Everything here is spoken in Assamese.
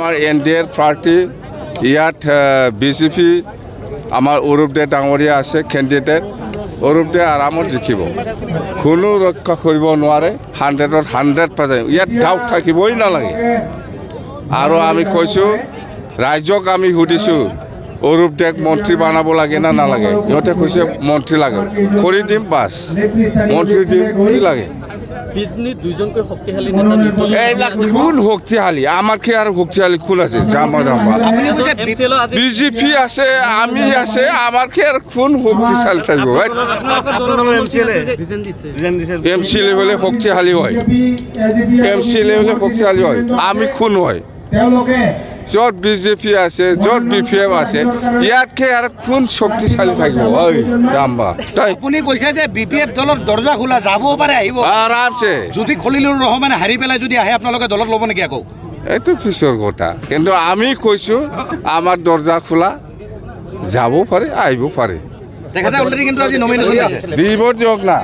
আমাৰ এনডিএৰ প্ৰাৰ্থী ইয়াত বিজেপি আমাৰ অৰূপ দে ডাঙৰীয়া আছে কেণ্ডিডেট অৰূপ দে আৰামত জিকিব কোনো ৰক্ষা কৰিব নোৱাৰে 100% ইয়াত ডাউট থাকিবই নালাগে আৰু আমি কৈছোঁ ৰাইজক আমি সুধিছোঁ অৰূপ দেক মন্ত্ৰী বনাব লাগে না নালাগে ইহঁতে কৈছে মন্ত্ৰী লাগে কৰি দিম বাছ মন্ত্ৰী দিম কি লাগে দুইজনকৈ শক্তিশালী নেতা এইবিলাক কোন শক্তিশালী আমাতকৈ আৰু শক্তিশালী কোন আছে জামা বিজেপি আছে আমি আছে আমাতকৈ আৰু কোন শক্তিশালী থাকিব এমচিএলএ হ'লে শক্তিশালী হয় এমচিএলএ হ'লে শক্তিশালী হয় আমি কোন হয় য'ত বিজেপি আছে য'ত বিপিএম আছে ইয়াতকৈ আৰু কোন শক্তিশালী থাকিব ঐ জাম্বা আপুনি কৈছে যে বিপিএফ দলৰ দৰ্জা খোলা যাব পাৰে আহিব আৰামছে যদি খলিলুৰ ৰহমানে হাৰি পেলাই যদি আহে আপোনালোকে দলত ল'ব নেকি আকৌ এইটো পিছৰ কথা কিন্তু আমি কৈছোঁ আমাৰ দৰ্জা খোলা যাব পাৰে আহিব পাৰে তেখেতে অলৰেডি কিন্তু আজি নমিনেশ্যন দিছে দিব দিয়ক না